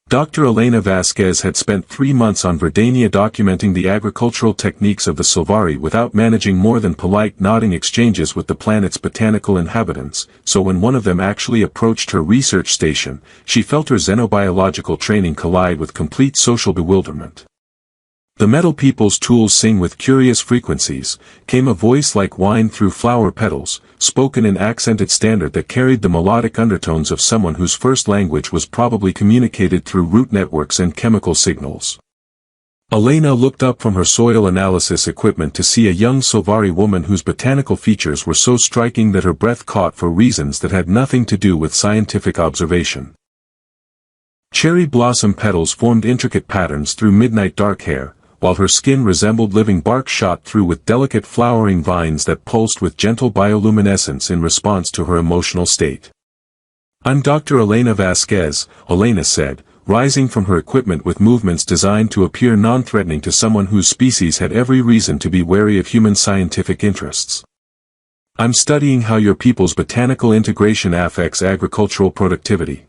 Dr. Elena Vasquez had spent 3 months on Verdania documenting the agricultural techniques of the Silvari without managing more than polite nodding exchanges with the planet's botanical inhabitants, so when one of them actually approached her research station, she felt her xenobiological training collide with complete social bewilderment. The metal people's tools sing with curious frequencies, came a voice like wine through flower petals, spoken in accented standard that carried the melodic undertones of someone whose first language was probably communicated through root networks and chemical signals. Elena looked up from her soil analysis equipment to see a young Silvari woman whose botanical features were so striking that her breath caught for reasons that had nothing to do with scientific observation. Cherry blossom petals formed intricate patterns through midnight dark hair, while her skin resembled living bark shot through with delicate flowering vines that pulsed with gentle bioluminescence in response to her emotional state. "I'm Dr. Elena Vasquez," Elena said, rising from her equipment with movements designed to appear non-threatening to someone whose species had every reason to be wary of human scientific interests. "I'm studying how your people's botanical integration affects agricultural productivity.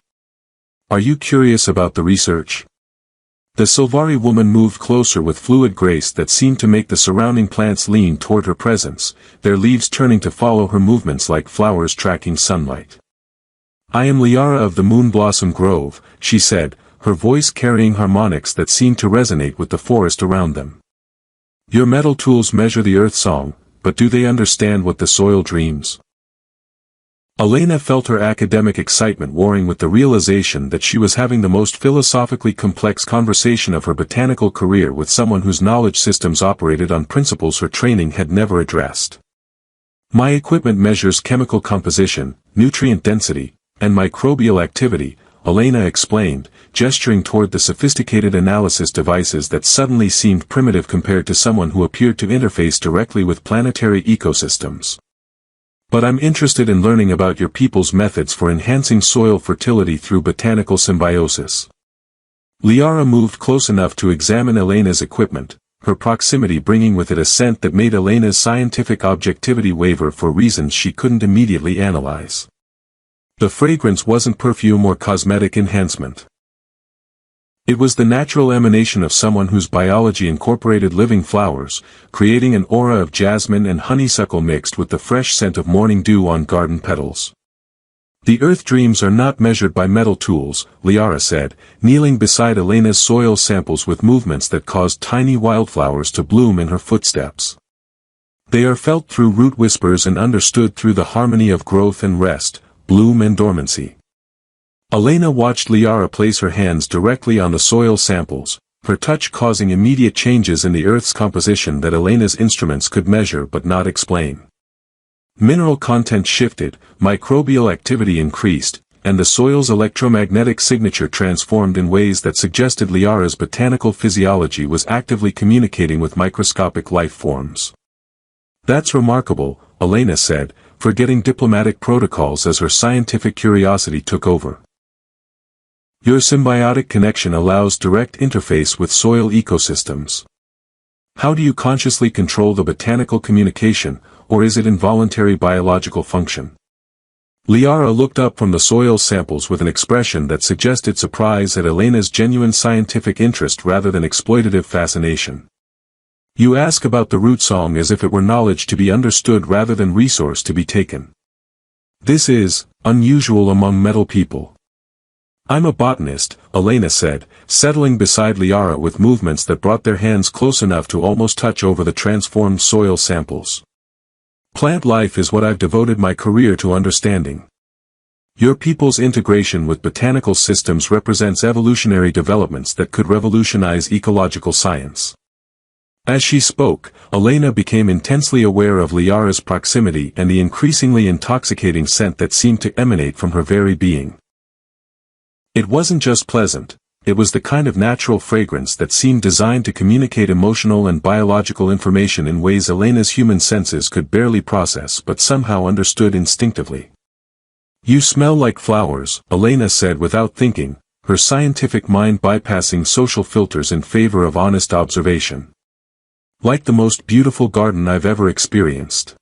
Are you curious about the research?" The Silvari woman moved closer with fluid grace that seemed to make the surrounding plants lean toward her presence, their leaves turning to follow her movements like flowers tracking sunlight. "I am Liara of the Moonblossom Grove," she said, her voice carrying harmonics that seemed to resonate with the forest around them. "Your metal tools measure the earth song, but do they understand what the soil dreams?" Elena felt her academic excitement warring with the realization that she was having the most philosophically complex conversation of her botanical career with someone whose knowledge systems operated on principles her training had never addressed. "My equipment measures chemical composition, nutrient density, and microbial activity," Elena explained, gesturing toward the sophisticated analysis devices that suddenly seemed primitive compared to someone who appeared to interface directly with planetary ecosystems. "But I'm interested in learning about your people's methods for enhancing soil fertility through botanical symbiosis." Liara moved close enough to examine Elena's equipment, her proximity bringing with it a scent that made Elena's scientific objectivity waver for reasons she couldn't immediately analyze. The fragrance wasn't perfume or cosmetic enhancement. It was the natural emanation of someone whose biology incorporated living flowers, creating an aura of jasmine and honeysuckle mixed with the fresh scent of morning dew on garden petals. "The earth dreams are not measured by metal tools," Liara said, kneeling beside Elena's soil samples with movements that caused tiny wildflowers to bloom in her footsteps. "They are felt through root whispers and understood through the harmony of growth and rest, bloom and dormancy." Elena watched Liara place her hands directly on the soil samples, her touch causing immediate changes in the Earth's composition that Elena's instruments could measure but not explain. Mineral content shifted, microbial activity increased, and the soil's electromagnetic signature transformed in ways that suggested Liara's botanical physiology was actively communicating with microscopic life forms. "That's remarkable," Elena said, forgetting diplomatic protocols as her scientific curiosity took over. "Your symbiotic connection allows direct interface with soil ecosystems. How do you consciously control the botanical communication, or is it involuntary biological function?" Liara looked up from the soil samples with an expression that suggested surprise at Elena's genuine scientific interest rather than exploitative fascination. "You ask about the root song as if it were knowledge to be understood rather than resource to be taken. This is unusual among metal people." "I'm a botanist," Elena said, settling beside Liara with movements that brought their hands close enough to almost touch over the transformed soil samples. "Plant life is what I've devoted my career to understanding. Your people's integration with botanical systems represents evolutionary developments that could revolutionize ecological science." As she spoke, Elena became intensely aware of Liara's proximity and the increasingly intoxicating scent that seemed to emanate from her very being. It wasn't just pleasant, it was the kind of natural fragrance that seemed designed to communicate emotional and biological information in ways Elena's human senses could barely process but somehow understood instinctively. "You smell like flowers," Elena said without thinking, her scientific mind bypassing social filters in favor of honest observation. "Like the most beautiful garden I've ever experienced."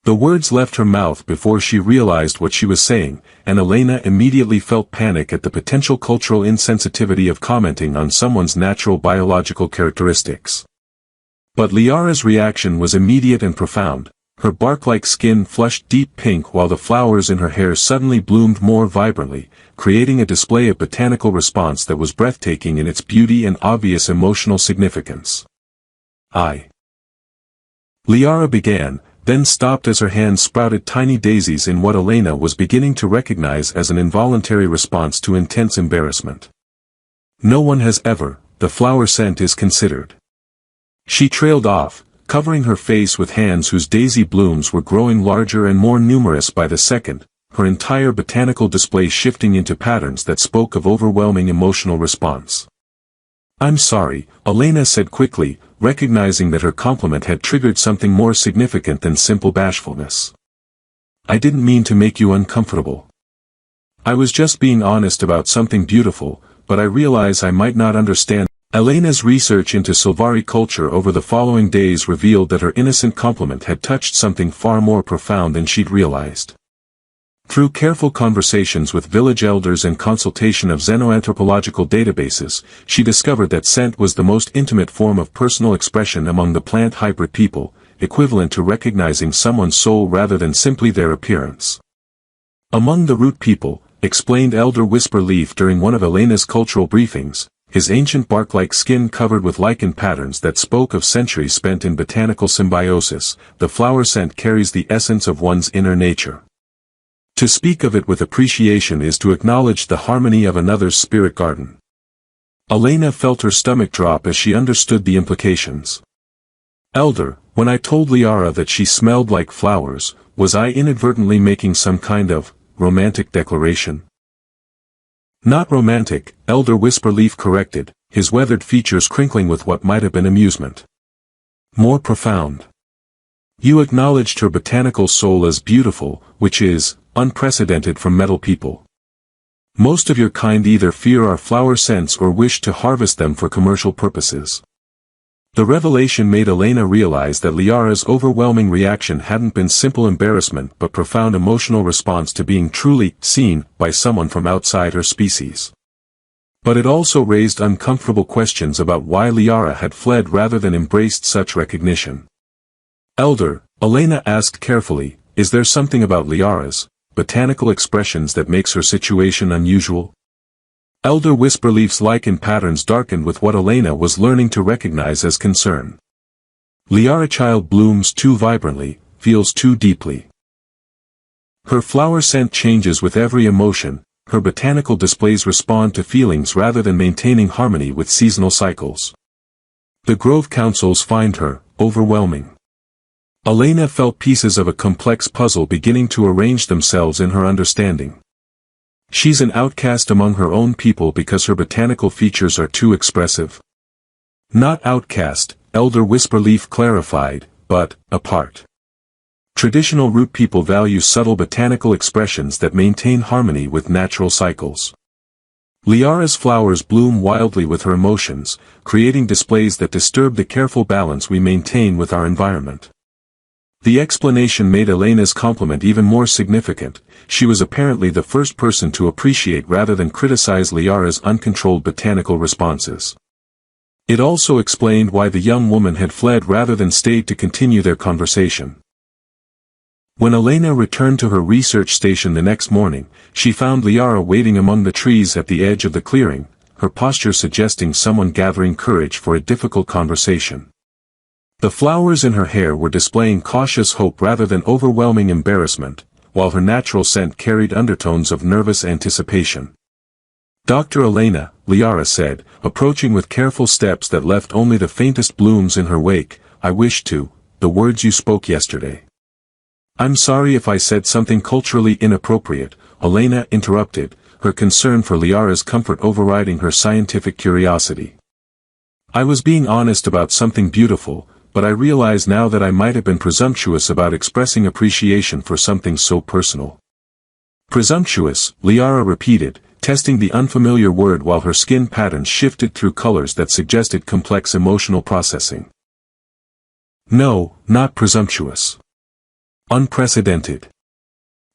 The words left her mouth before she realized what she was saying, and Elena immediately felt panic at the potential cultural insensitivity of commenting on someone's natural biological characteristics. But Liara's reaction was immediate and profound. Her bark-like skin flushed deep pink while the flowers in her hair suddenly bloomed more vibrantly, creating a display of botanical response that was breathtaking in its beauty and obvious emotional significance. Liara began, then stopped as her hand sprouted tiny daisies in what Elena was beginning to recognize as an involuntary response to intense embarrassment. No one has ever, the flower scent is considered. She trailed off, covering her face with hands whose daisy blooms were growing larger and more numerous by the second, her entire botanical display shifting into patterns that spoke of overwhelming emotional response. "I'm sorry," Elena said quickly, recognizing that her compliment had triggered something more significant than simple bashfulness. "I didn't mean to make you uncomfortable. I was just being honest about something beautiful, but I realize I might not understand." Elena's research into Sylvari culture over the following days revealed that her innocent compliment had touched something far more profound than she'd realized. Through careful conversations with village elders and consultation of xenoanthropological databases, she discovered that scent was the most intimate form of personal expression among the plant hybrid people, equivalent to recognizing someone's soul rather than simply their appearance. Among the root people, explained Elder Whisper Leaf during one of Elena's cultural briefings, his ancient bark-like skin covered with lichen patterns that spoke of centuries spent in botanical symbiosis, the flower scent carries the essence of one's inner nature. To speak of it with appreciation is to acknowledge the harmony of another's spirit garden. Elena felt her stomach drop as she understood the implications. "Elder, when I told Liara that she smelled like flowers, was I inadvertently making some kind of romantic declaration?" "Not romantic," Elder Whisperleaf corrected, his weathered features crinkling with what might have been amusement. "More profound. You acknowledged her botanical soul as beautiful, which is unprecedented from metal people. Most of your kind either fear our flower scents or wish to harvest them for commercial purposes." The revelation made Elena realize that Liara's overwhelming reaction hadn't been simple embarrassment but profound emotional response to being truly seen by someone from outside her species. But it also raised uncomfortable questions about why Liara had fled rather than embraced such recognition. "Elder," Elena asked carefully, "is there something about Liara's botanical expressions that makes her situation unusual?" Elder Whisperleaf's lichen patterns darkened with what Elena was learning to recognize as concern. "Liara child blooms too vibrantly, feels too deeply. Her flower scent changes with every emotion, her botanical displays respond to feelings rather than maintaining harmony with seasonal cycles. The Grove Councils find her overwhelming." Elena felt pieces of a complex puzzle beginning to arrange themselves in her understanding. She's an outcast among her own people because her botanical features are too expressive? Not outcast, Elder Whisperleaf clarified, but apart. Traditional root people value subtle botanical expressions that maintain harmony with natural cycles. Liara's flowers bloom wildly with her emotions, creating displays that disturb the careful balance we maintain with our environment. The explanation made Elena's compliment even more significant. She was apparently the first person to appreciate rather than criticize Liara's uncontrolled botanical responses. It also explained why the young woman had fled rather than stayed to continue their conversation. When Elena returned to her research station the next morning, she found Liara waiting among the trees at the edge of the clearing, her posture suggesting someone gathering courage for a difficult conversation. The flowers in her hair were displaying cautious hope rather than overwhelming embarrassment, while her natural scent carried undertones of nervous anticipation. "Dr. Elena," Liara said, approaching with careful steps that left only the faintest blooms in her wake, "I wish to, the words you spoke yesterday." "I'm sorry if I said something culturally inappropriate," Elena interrupted, her concern for Liara's comfort overriding her scientific curiosity. "I was being honest about something beautiful, but I realize now that I might have been presumptuous about expressing appreciation for something so personal." "Presumptuous," Liara repeated, testing the unfamiliar word while her skin patterns shifted through colors that suggested complex emotional processing. "No, not presumptuous. Unprecedented.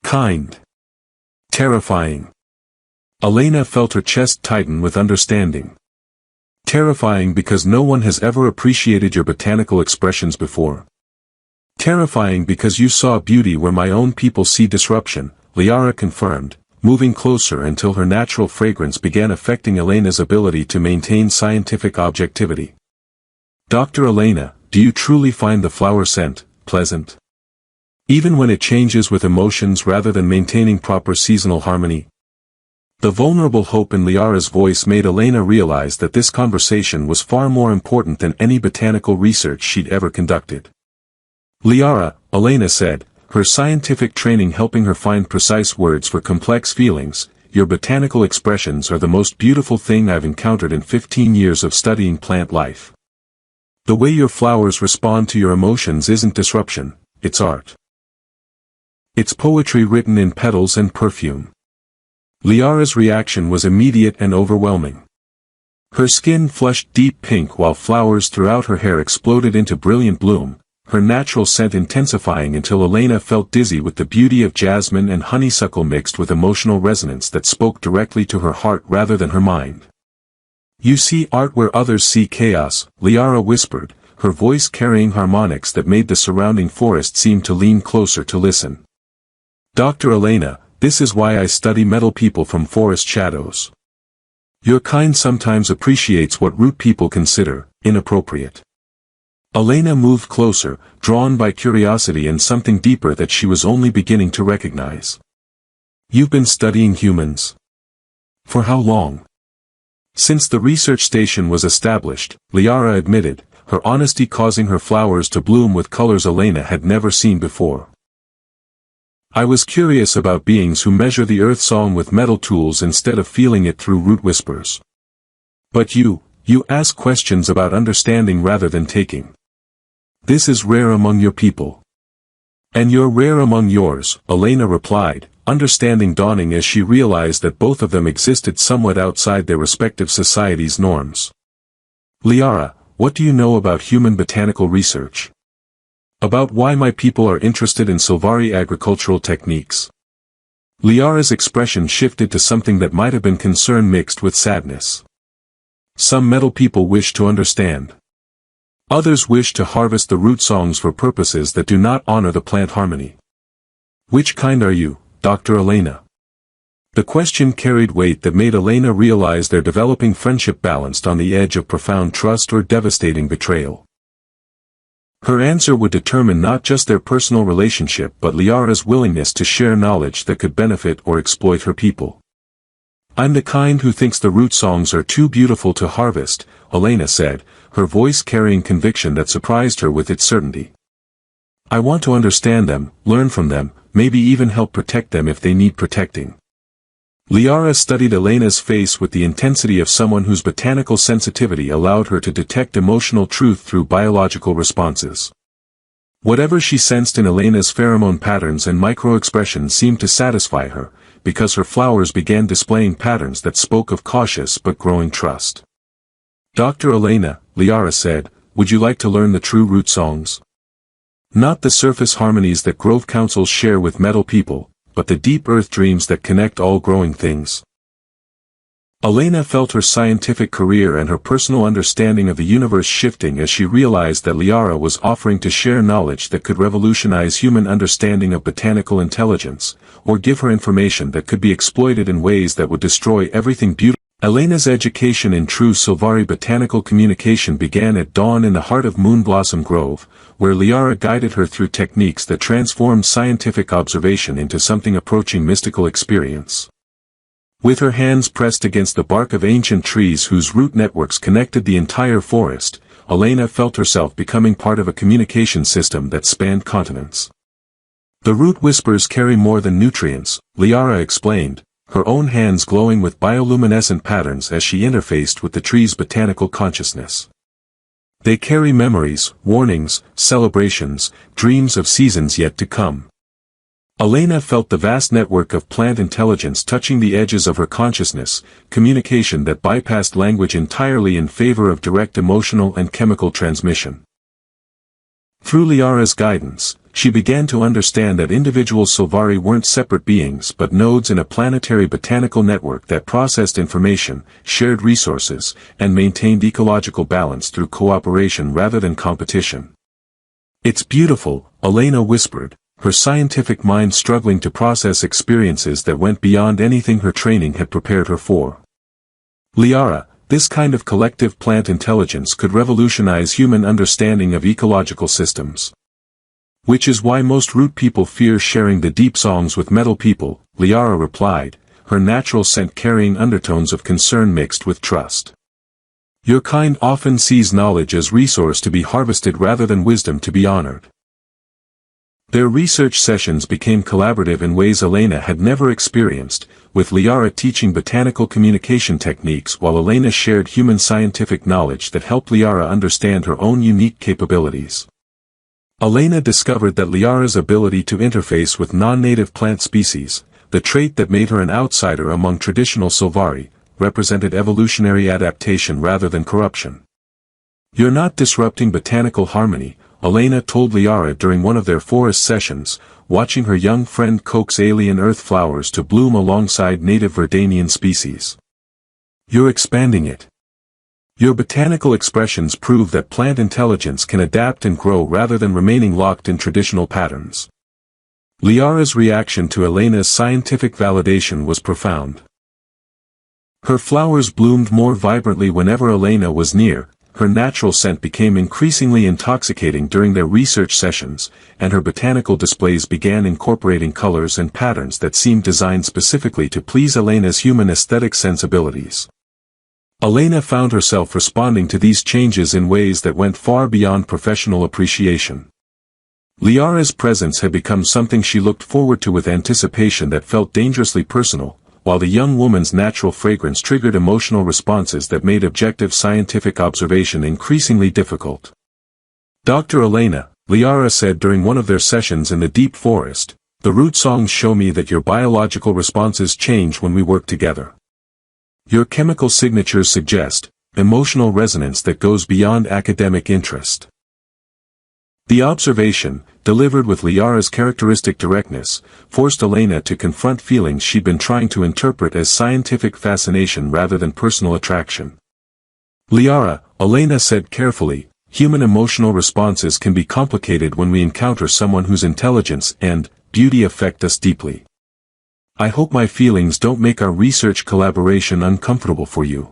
Kind. Terrifying. Elena felt her chest tighten with understanding. Terrifying because no one has ever appreciated your botanical expressions before. Terrifying because you saw beauty where my own people see disruption, Liara confirmed, moving closer until her natural fragrance began affecting Elena's ability to maintain scientific objectivity. Dr. Elena, do you truly find the flower scent pleasant? Even when it changes with emotions rather than maintaining proper seasonal harmony? The vulnerable hope in Liara's voice made Elena realize that this conversation was far more important than any botanical research she'd ever conducted. Liara, Elena said, her scientific training helping her find precise words for complex feelings, your botanical expressions are the most beautiful thing I've encountered in 15 years of studying plant life. The way your flowers respond to your emotions isn't disruption, it's art. It's poetry written in petals and perfume. Liara's reaction was immediate and overwhelming. Her skin flushed deep pink while flowers throughout her hair exploded into brilliant bloom, her natural scent intensifying until Elena felt dizzy with the beauty of jasmine and honeysuckle mixed with emotional resonance that spoke directly to her heart rather than her mind. You see art where others see chaos, Liara whispered, her voice carrying harmonics that made the surrounding forest seem to lean closer to listen. Dr. Elena, this is why I study metal people from forest shadows. Your kind sometimes appreciates what root people consider inappropriate. Elena moved closer, drawn by curiosity and something deeper that she was only beginning to recognize. You've been studying humans? For how long? Since the research station was established, Liara admitted, her honesty causing her flowers to bloom with colors Elena had never seen before. I was curious about beings who measure the earth song with metal tools instead of feeling it through root whispers. But you ask questions about understanding rather than taking. This is rare among your people. And you're rare among yours, Elena replied, understanding dawning as she realized that both of them existed somewhat outside their respective societies' norms. Liara, what do you know about human botanical research? About why my people are interested in Sylvari agricultural techniques. Liara's expression shifted to something that might have been concern mixed with sadness. Some metal people wish to understand. Others wish to harvest the root songs for purposes that do not honor the plant harmony. Which kind are you, Dr. Elena? The question carried weight that made Elena realize their developing friendship balanced on the edge of profound trust or devastating betrayal. Her answer would determine not just their personal relationship but Liara's willingness to share knowledge that could benefit or exploit her people. I'm the kind who thinks the root songs are too beautiful to harvest, Elena said, her voice carrying conviction that surprised her with its certainty. I want to understand them, learn from them, maybe even help protect them if they need protecting. Liara studied Elena's face with the intensity of someone whose botanical sensitivity allowed her to detect emotional truth through biological responses. Whatever she sensed in Elena's pheromone patterns and micro-expressions seemed to satisfy her, because her flowers began displaying patterns that spoke of cautious but growing trust. Dr. Elena, Liara said, would you like to learn the true root songs? Not the surface harmonies that grove councils share with metal people, but the deep earth dreams that connect all growing things. Elena felt her scientific career and her personal understanding of the universe shifting as she realized that Liara was offering to share knowledge that could revolutionize human understanding of botanical intelligence, or give her information that could be exploited in ways that would destroy everything beautiful. Elena's education in true Sylvari botanical communication began at dawn in the heart of Moonblossom Grove, where Liara guided her through techniques that transformed scientific observation into something approaching mystical experience. With her hands pressed against the bark of ancient trees whose root networks connected the entire forest, Elena felt herself becoming part of a communication system that spanned continents. The root whispers carry more than nutrients, Liara explained, her own hands glowing with bioluminescent patterns as she interfaced with the tree's botanical consciousness. They carry memories, warnings, celebrations, dreams of seasons yet to come. Elena felt the vast network of plant intelligence touching the edges of her consciousness, communication that bypassed language entirely in favor of direct emotional and chemical transmission. Through Liara's guidance, she began to understand that individual Sylvari weren't separate beings but nodes in a planetary botanical network that processed information, shared resources, and maintained ecological balance through cooperation rather than competition. "It's beautiful," Elena whispered, her scientific mind struggling to process experiences that went beyond anything her training had prepared her for. "Liara, this kind of collective plant intelligence could revolutionize human understanding of ecological systems. Which is why most root people fear sharing the deep songs with metal people," Liara replied, her natural scent carrying undertones of concern mixed with trust. "Your kind often sees knowledge as resource to be harvested rather than wisdom to be honored." Their research sessions became collaborative in ways Elena had never experienced, with Liara teaching botanical communication techniques while Elena shared human scientific knowledge that helped Liara understand her own unique capabilities. Elena discovered that Liara's ability to interface with non-native plant species, the trait that made her an outsider among traditional Sylvari, represented evolutionary adaptation rather than corruption. "You're not disrupting botanical harmony," Elena told Liara during one of their forest sessions, watching her young friend coax alien earth flowers to bloom alongside native Verdanian species. "You're expanding it. Your botanical expressions prove that plant intelligence can adapt and grow rather than remaining locked in traditional patterns." Liara's reaction to Elena's scientific validation was profound. Her flowers bloomed more vibrantly whenever Elena was near, her natural scent became increasingly intoxicating during their research sessions, and her botanical displays began incorporating colors and patterns that seemed designed specifically to please Elena's human aesthetic sensibilities. Elena found herself responding to these changes in ways that went far beyond professional appreciation. Liara's presence had become something she looked forward to with anticipation that felt dangerously personal, while the young woman's natural fragrance triggered emotional responses that made objective scientific observation increasingly difficult. "Dr. Elena," Liara said during one of their sessions in the deep forest, "the root songs show me that your biological responses change when we work together. Your chemical signatures suggest emotional resonance that goes beyond academic interest." The observation, delivered with Liara's characteristic directness, forced Elena to confront feelings she'd been trying to interpret as scientific fascination rather than personal attraction. "Liara," Elena said carefully, "human emotional responses can be complicated when we encounter someone whose intelligence and beauty affect us deeply. I hope my feelings don't make our research collaboration uncomfortable for you."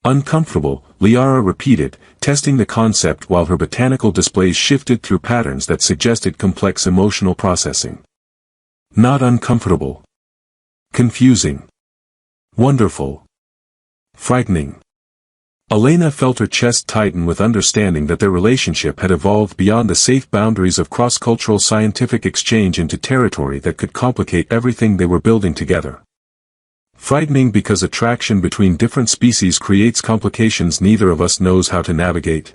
"Uncomfortable," Liara repeated, testing the concept while her botanical displays shifted through patterns that suggested complex emotional processing. "Not uncomfortable. Confusing. Wonderful. Frightening." Elena felt her chest tighten with understanding that their relationship had evolved beyond the safe boundaries of cross-cultural scientific exchange into territory that could complicate everything they were building together. "Frightening because attraction between different species creates complications neither of us knows how to navigate?"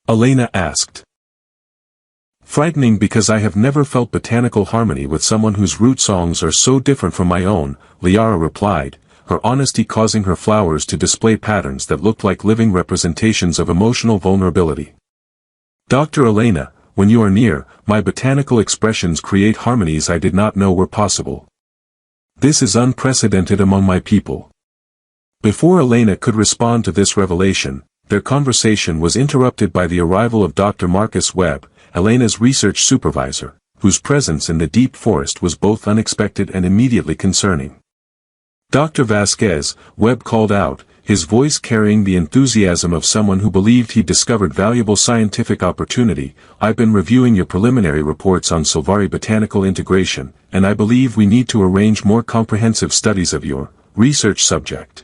Elena asked. "Frightening because I have never felt botanical harmony with someone whose root songs are so different from my own," Liara replied, her honesty causing her flowers to display patterns that looked like living representations of emotional vulnerability. "Dr. Elena, when you are near, my botanical expressions create harmonies I did not know were possible. This is unprecedented among my people." Before Elena could respond to this revelation, their conversation was interrupted by the arrival of Dr. Marcus Webb, Elena's research supervisor, whose presence in the deep forest was both unexpected and immediately concerning. "Dr. Vasquez," Webb called out, his voice carrying the enthusiasm of someone who believed he'd discovered valuable scientific opportunity, "I've been reviewing your preliminary reports on Sylvari botanical integration, and I believe we need to arrange more comprehensive studies of your research subject."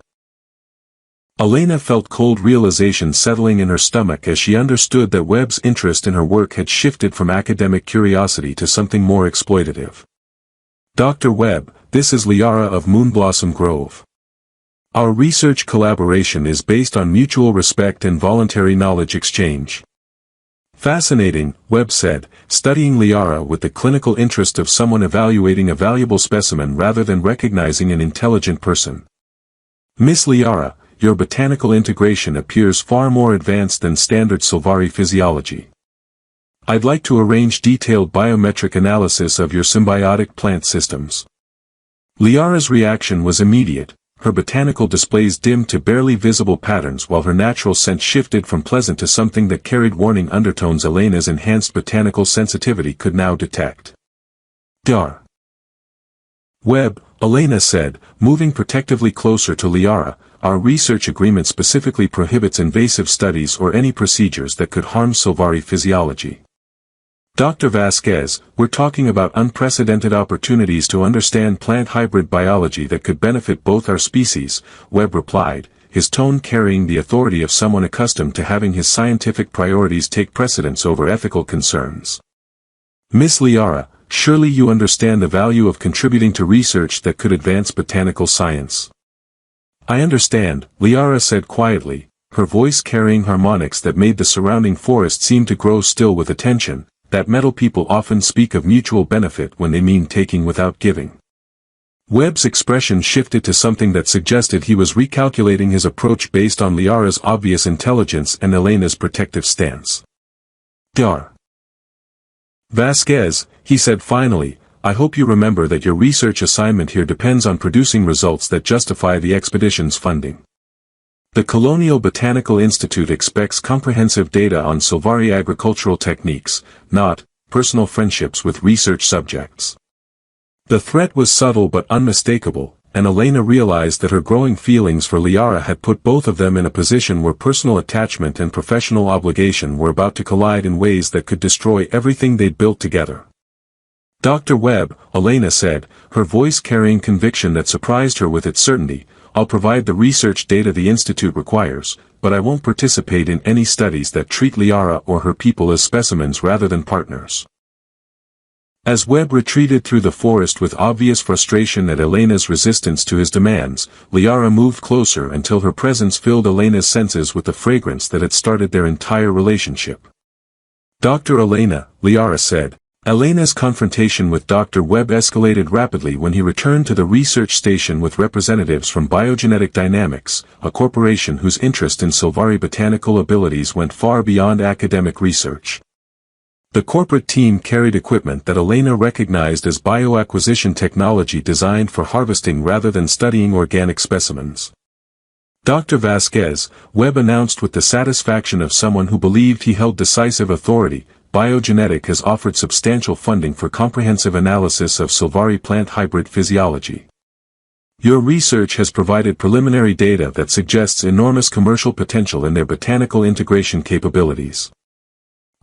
Elena felt cold realization settling in her stomach as she understood that Webb's interest in her work had shifted from academic curiosity to something more exploitative. "Dr. Webb, this is Liara of Moonblossom Grove. Our research collaboration is based on mutual respect and voluntary knowledge exchange." "Fascinating," Webb said, studying Liara with the clinical interest of someone evaluating a valuable specimen rather than recognizing an intelligent person. "Miss Liara, your botanical integration appears far more advanced than standard Sylvari physiology. I'd like to arrange detailed biometric analysis of your symbiotic plant systems. Liara's reaction was immediate. Her botanical displays dimmed to barely visible patterns while her natural scent shifted from pleasant to something that carried warning undertones Elena's enhanced botanical sensitivity could now detect. Dar. Webb, Elena said, moving protectively closer to Liara, our research agreement specifically prohibits invasive studies or any procedures that could harm Sylvari physiology. Dr. Vasquez, we're talking about unprecedented opportunities to understand plant hybrid biology that could benefit both our species, Webb replied, his tone carrying the authority of someone accustomed to having his scientific priorities take precedence over ethical concerns. Miss Liara, surely you understand the value of contributing to research that could advance botanical science. I understand, Liara said quietly, her voice carrying harmonics that made the surrounding forest seem to grow still with attention. That metal people often speak of mutual benefit when they mean taking without giving. Webb's expression shifted to something that suggested he was recalculating his approach based on Liara's obvious intelligence and Elena's protective stance. Dar. Vasquez, he said finally, I hope you remember that your research assignment here depends on producing results that justify the expedition's funding. The Colonial Botanical Institute expects comprehensive data on Sylvari agricultural techniques, not personal friendships with research subjects. The threat was subtle but unmistakable, and Elena realized that her growing feelings for Liara had put both of them in a position where personal attachment and professional obligation were about to collide in ways that could destroy everything they'd built together. Dr. Webb, Elena said, her voice carrying conviction that surprised her with its certainty, I'll provide the research data the Institute requires, but I won't participate in any studies that treat Liara or her people as specimens rather than partners. As Webb retreated through the forest with obvious frustration at Elena's resistance to his demands, Liara moved closer until her presence filled Elena's senses with the fragrance that had started their entire relationship. Dr. Elena, Liara said. Elena's confrontation with Dr. Webb escalated rapidly when he returned to the research station with representatives from Biogenetic Dynamics, a corporation whose interest in Sylvari botanical abilities went far beyond academic research. The corporate team carried equipment that Elena recognized as bioacquisition technology designed for harvesting rather than studying organic specimens. Dr. Vasquez, Webb announced with the satisfaction of someone who believed he held decisive authority, Biogenetic has offered substantial funding for comprehensive analysis of Sylvari plant hybrid physiology. Your research has provided preliminary data that suggests enormous commercial potential in their botanical integration capabilities.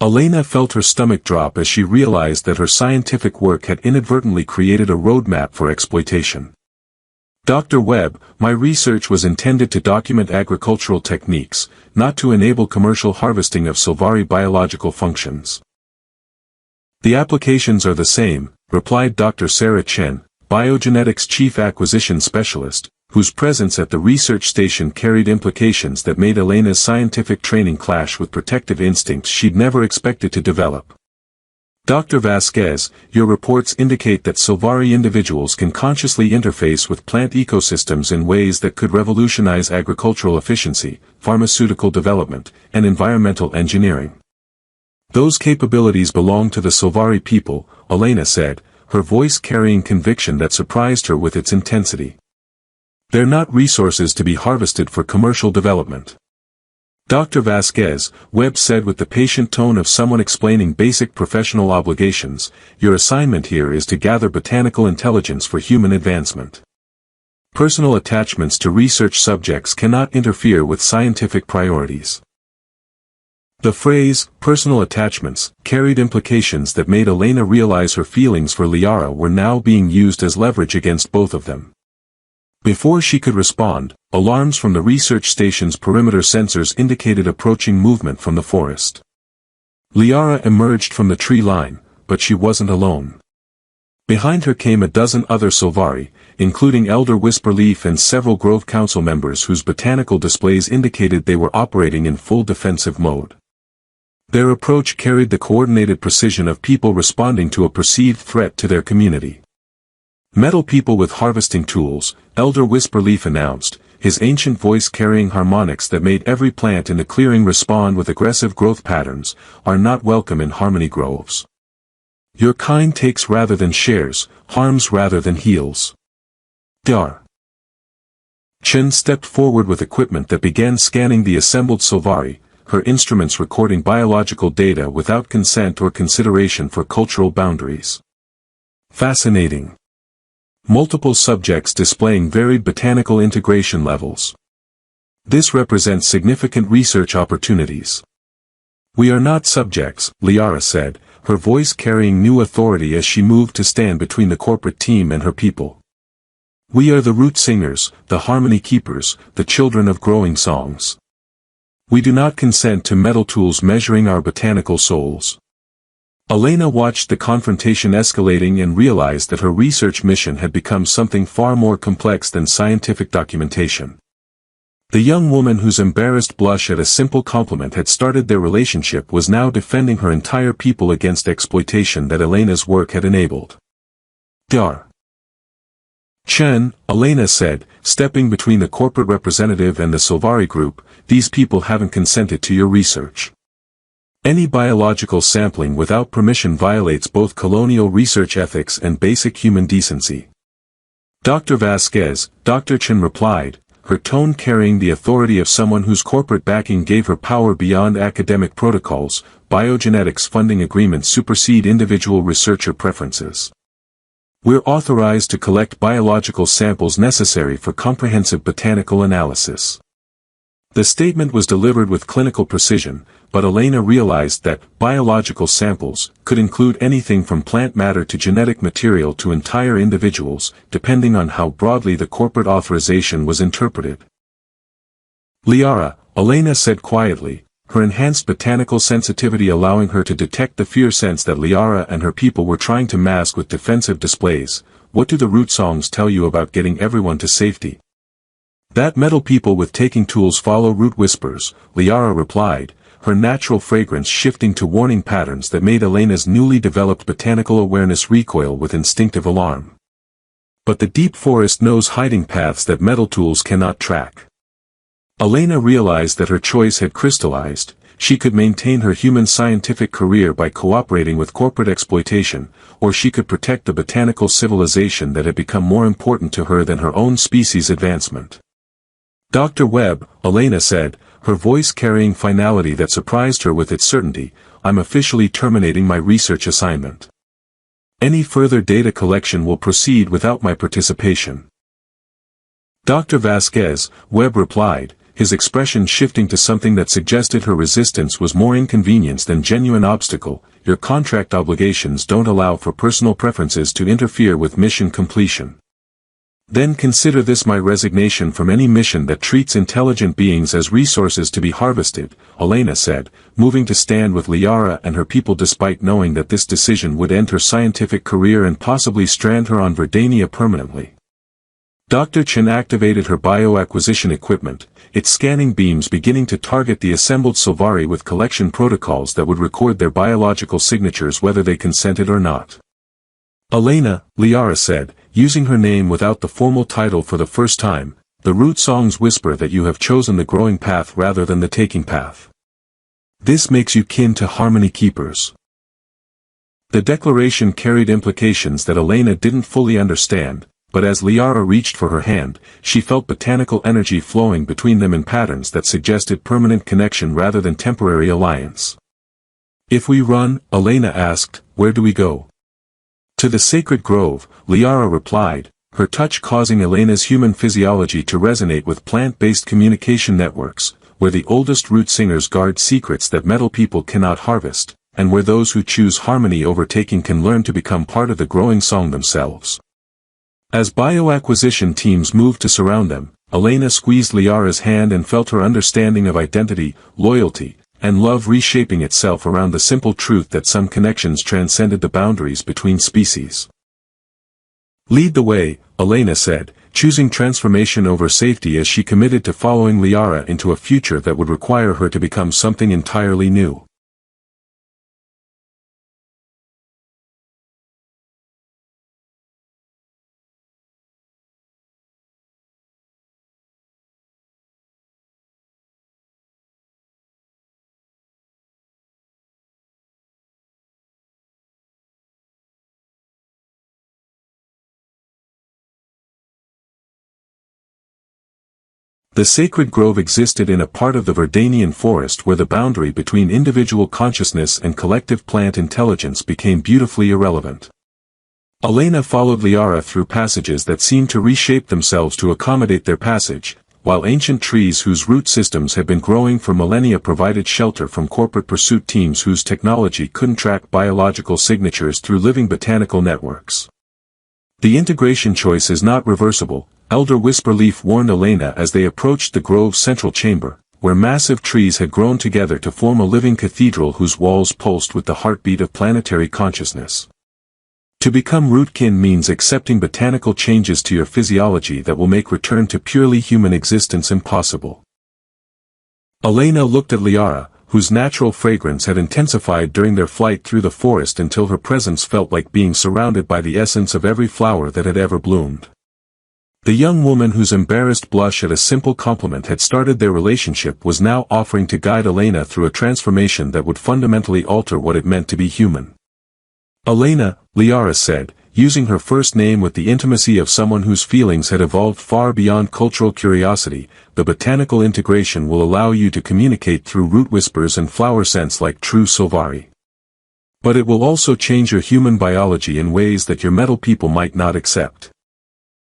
Elena felt her stomach drop as she realized that her scientific work had inadvertently created a roadmap for exploitation. Dr. Webb, my research was intended to document agricultural techniques, not to enable commercial harvesting of Sylvari biological functions. The applications are the same, replied Dr. Sarah Chen, Biogenetics Chief Acquisition Specialist, whose presence at the research station carried implications that made Elena's scientific training clash with protective instincts she'd never expected to develop. Dr. Vasquez, your reports indicate that Sylvari individuals can consciously interface with plant ecosystems in ways that could revolutionize agricultural efficiency, pharmaceutical development, and environmental engineering. Those capabilities belong to the Sylvari people, Elena said, her voice carrying conviction that surprised her with its intensity. They're not resources to be harvested for commercial development. Dr. Vasquez, Webb said with the patient tone of someone explaining basic professional obligations, your assignment here is to gather botanical intelligence for human advancement. Personal attachments to research subjects cannot interfere with scientific priorities. The phrase, personal attachments, carried implications that made Elena realize her feelings for Liara were now being used as leverage against both of them. Before she could respond, alarms from the research station's perimeter sensors indicated approaching movement from the forest. Liara emerged from the tree line, but she wasn't alone. Behind her came a dozen other Sylvari, including Elder Whisperleaf and several Grove Council members whose botanical displays indicated they were operating in full defensive mode. Their approach carried the coordinated precision of people responding to a perceived threat to their community. Metal people with harvesting tools, Elder Whisperleaf announced, his ancient voice carrying harmonics that made every plant in the clearing respond with aggressive growth patterns, are not welcome in harmony groves. Your kind takes rather than shares, harms rather than heals. Dar. Chen stepped forward with equipment that began scanning the assembled Sylvari, her instruments recording biological data without consent or consideration for cultural boundaries. Fascinating. Multiple subjects displaying varied botanical integration levels. This represents significant research opportunities. We are not subjects, Liara said, her voice carrying new authority as she moved to stand between the corporate team and her people. We are the root singers, the harmony keepers, the children of growing songs. We do not consent to metal tools measuring our botanical souls. Elena watched the confrontation escalating and realized that her research mission had become something far more complex than scientific documentation. The young woman whose embarrassed blush at a simple compliment had started their relationship was now defending her entire people against exploitation that Elena's work had enabled. Dar. Chen, Elena said, stepping between the corporate representative and the Sylvari group, these people haven't consented to your research. Any biological sampling without permission violates both colonial research ethics and basic human decency. Dr. Vasquez, Dr. Chen replied, her tone carrying the authority of someone whose corporate backing gave her power beyond academic protocols. Biogenetics funding agreements supersede individual researcher preferences. We're authorized to collect biological samples necessary for comprehensive botanical analysis. The statement was delivered with clinical precision, but Elena realized that biological samples could include anything from plant matter to genetic material to entire individuals, depending on how broadly the corporate authorization was interpreted. Liara, Elena said quietly, her enhanced botanical sensitivity allowing her to detect the fear sense that Liara and her people were trying to mask with defensive displays. What do the root songs tell you about getting everyone to safety? That metal people with taking tools follow root whispers, Liara replied, her natural fragrance shifting to warning patterns that made Elena's newly developed botanical awareness recoil with instinctive alarm. But the deep forest knows hiding paths that metal tools cannot track. Elena realized that her choice had crystallized. She could maintain her human scientific career by cooperating with corporate exploitation, or she could protect the botanical civilization that had become more important to her than her own species' advancement. Dr. Webb, Elena said, her voice carrying finality that surprised her with its certainty, I'm officially terminating my research assignment. Any further data collection will proceed without my participation. Dr. Vasquez, Webb replied, his expression shifting to something that suggested her resistance was more inconvenience than genuine obstacle. Your contract obligations don't allow for personal preferences to interfere with mission completion. Then consider this my resignation from any mission that treats intelligent beings as resources to be harvested, Elena said, moving to stand with Liara and her people despite knowing that this decision would end her scientific career and possibly strand her on Verdania permanently. Dr. Chen activated her bioacquisition equipment, its scanning beams beginning to target the assembled Sylvari with collection protocols that would record their biological signatures whether they consented or not. Elena, Liara said, using her name without the formal title for the first time, the root songs whisper that you have chosen the growing path rather than the taking path. This makes you kin to harmony keepers. The declaration carried implications that Elena didn't fully understand, but as Liara reached for her hand, she felt botanical energy flowing between them in patterns that suggested permanent connection rather than temporary alliance. If we run, Elena asked, where do we go? To the sacred grove, Liara replied, her touch causing Elena's human physiology to resonate with plant-based communication networks, where the oldest root singers guard secrets that metal people cannot harvest, and where those who choose harmony over taking can learn to become part of the growing song themselves. As bioacquisition teams moved to surround them, Elena squeezed Liara's hand and felt her understanding of identity, loyalty, and love reshaping itself around the simple truth that some connections transcended the boundaries between species. Lead the way, Elena said, choosing transformation over safety as she committed to following Liara into a future that would require her to become something entirely new. The sacred grove existed in a part of the Verdanian forest where the boundary between individual consciousness and collective plant intelligence became beautifully irrelevant. Elena followed Liara through passages that seemed to reshape themselves to accommodate their passage, while ancient trees whose root systems had been growing for millennia provided shelter from corporate pursuit teams whose technology couldn't track biological signatures through living botanical networks. The integration choice is not reversible, Elder Whisperleaf warned Elena as they approached the grove's central chamber, where massive trees had grown together to form a living cathedral whose walls pulsed with the heartbeat of planetary consciousness. To become rootkin means accepting botanical changes to your physiology that will make return to purely human existence impossible. Elena looked at Liara, whose natural fragrance had intensified during their flight through the forest until her presence felt like being surrounded by the essence of every flower that had ever bloomed. The young woman whose embarrassed blush at a simple compliment had started their relationship was now offering to guide Elena through a transformation that would fundamentally alter what it meant to be human. Elena, Liara said, using her first name with the intimacy of someone whose feelings had evolved far beyond cultural curiosity, the botanical integration will allow you to communicate through root whispers and flower scents like true Sylvari. But it will also change your human biology in ways that your metal people might not accept.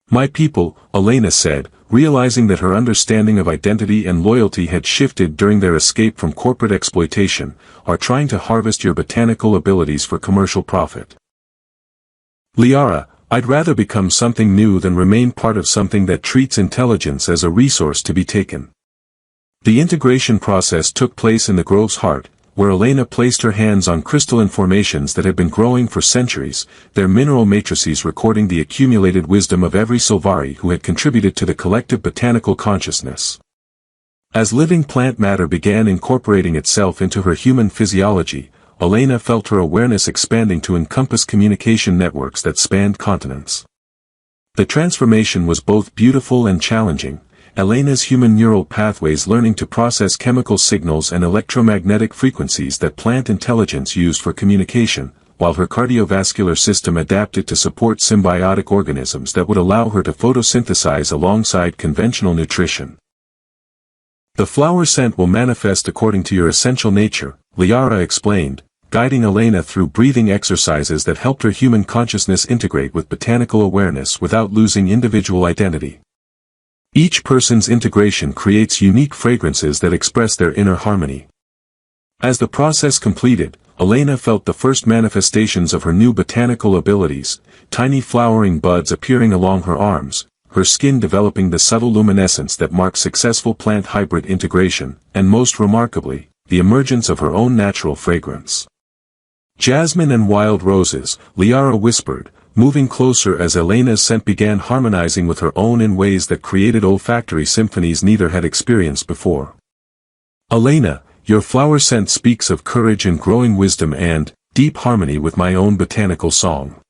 My people, Elena said, realizing that her understanding of identity and loyalty had shifted during their escape from corporate exploitation, are trying to harvest your botanical abilities for commercial profit. Liara, I'd rather become something new than remain part of something that treats intelligence as a resource to be taken. The integration process took place in the grove's heart, where Elena placed her hands on crystalline formations that had been growing for centuries, their mineral matrices recording the accumulated wisdom of every Sylvari who had contributed to the collective botanical consciousness. As living plant matter began incorporating itself into her human physiology, Elena felt her awareness expanding to encompass communication networks that spanned continents. The transformation was both beautiful and challenging, Elena's human neural pathways learning to process chemical signals and electromagnetic frequencies that plant intelligence used for communication, while her cardiovascular system adapted to support symbiotic organisms that would allow her to photosynthesize alongside conventional nutrition. The flower scent will manifest according to your essential nature, Liara explained, guiding Elena through breathing exercises that helped her human consciousness integrate with botanical awareness without losing individual identity. Each person's integration creates unique fragrances that express their inner harmony. As the process completed, Elena felt the first manifestations of her new botanical abilities, tiny flowering buds appearing along her arms, her skin developing the subtle luminescence that marks successful plant hybrid integration, and most remarkably, the emergence of her own natural fragrance. Jasmine and wild roses, Liara whispered, moving closer as Elena's scent began harmonizing with her own in ways that created olfactory symphonies neither had experienced before. Elena, your flower scent speaks of courage and growing wisdom and deep harmony with my own botanical song.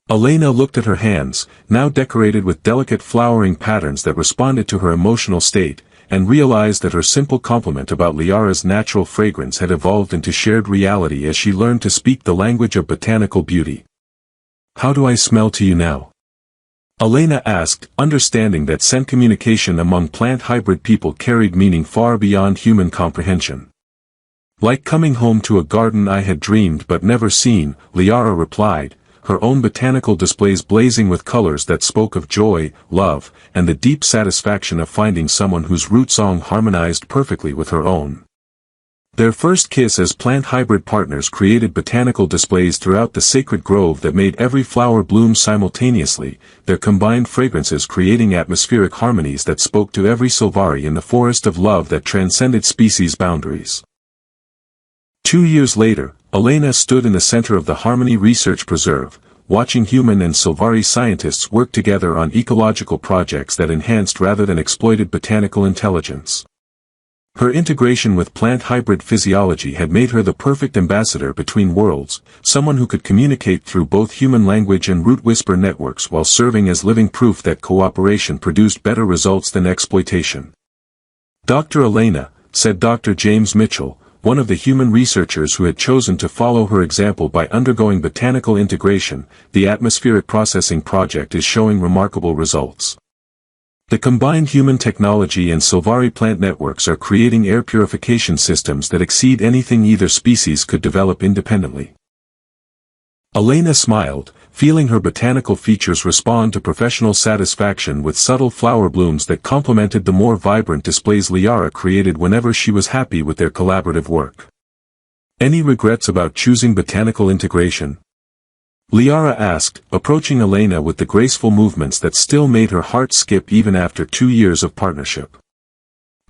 Elena looked at her hands, now decorated with delicate flowering patterns that responded to her emotional state, and realized that her simple compliment about Liara's natural fragrance had evolved into shared reality as she learned to speak the language of botanical beauty. How do I smell to you now? Elena asked, understanding that scent communication among plant hybrid people carried meaning far beyond human comprehension. Like coming home to a garden I had dreamed but never seen, Liara replied, her own botanical displays blazing with colors that spoke of joy, love, and the deep satisfaction of finding someone whose root song harmonized perfectly with her own. Their first kiss as plant hybrid partners created botanical displays throughout the sacred grove that made every flower bloom simultaneously, their combined fragrances creating atmospheric harmonies that spoke to every Sylvari in the forest of love that transcended species boundaries. 2 years later, Elena stood in the center of the Harmony Research Preserve, watching human and Sylvari scientists work together on ecological projects that enhanced rather than exploited botanical intelligence. Her integration with plant hybrid physiology had made her the perfect ambassador between worlds, someone who could communicate through both human language and root whisper networks while serving as living proof that cooperation produced better results than exploitation. Dr. Elena, said Dr. James Mitchell, one of the human researchers who had chosen to follow her example by undergoing botanical integration, the atmospheric processing project is showing remarkable results. The combined human technology and Sylvari plant networks are creating air purification systems that exceed anything either species could develop independently. Elena smiled, feeling her botanical features respond to professional satisfaction with subtle flower blooms that complemented the more vibrant displays Liara created whenever she was happy with their collaborative work. Any regrets about choosing botanical integration? Liara asked, approaching Elena with the graceful movements that still made her heart skip even after 2 years of partnership.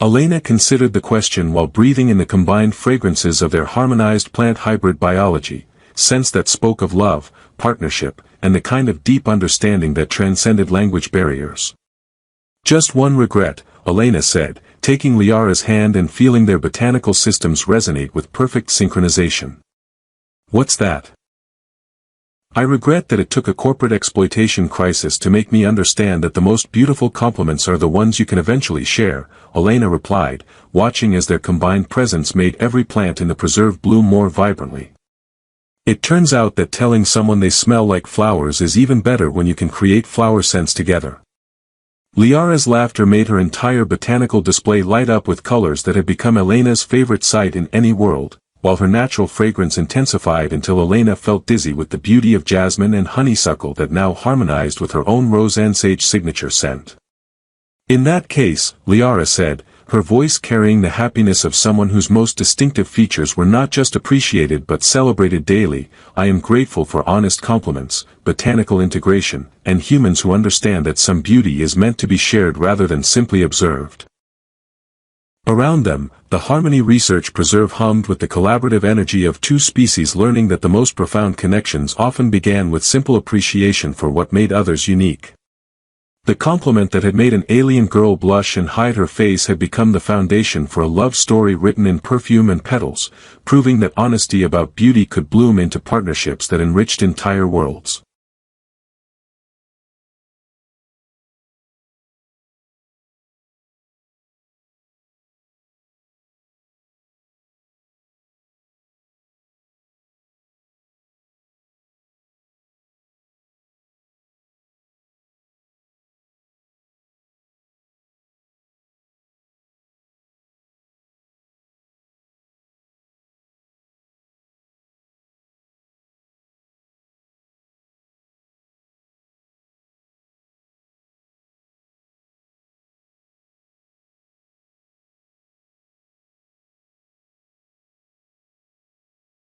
Elena considered the question while breathing in the combined fragrances of their harmonized plant hybrid biology, scents that spoke of love, partnership, and the kind of deep understanding that transcended language barriers. Just one regret, Elena said, taking Liara's hand and feeling their botanical systems resonate with perfect synchronization. What's that? I regret that it took a corporate exploitation crisis to make me understand that the most beautiful compliments are the ones you can eventually share, Elena replied, watching as their combined presence made every plant in the preserve bloom more vibrantly. It turns out that telling someone they smell like flowers is even better when you can create flower scents together. Liara's laughter made her entire botanical display light up with colors that had become Elena's favorite sight in any world, while her natural fragrance intensified until Elena felt dizzy with the beauty of jasmine and honeysuckle that now harmonized with her own rose and sage signature scent. In that case, Liara said, her voice carrying the happiness of someone whose most distinctive features were not just appreciated but celebrated daily, I am grateful for honest compliments, botanical integration, and humans who understand that some beauty is meant to be shared rather than simply observed. Around them, the Harmony Research Preserve hummed with the collaborative energy of two species learning that the most profound connections often began with simple appreciation for what made others unique. The compliment that had made an alien girl blush and hide her face had become the foundation for a love story written in perfume and petals, proving that honesty about beauty could bloom into partnerships that enriched entire worlds.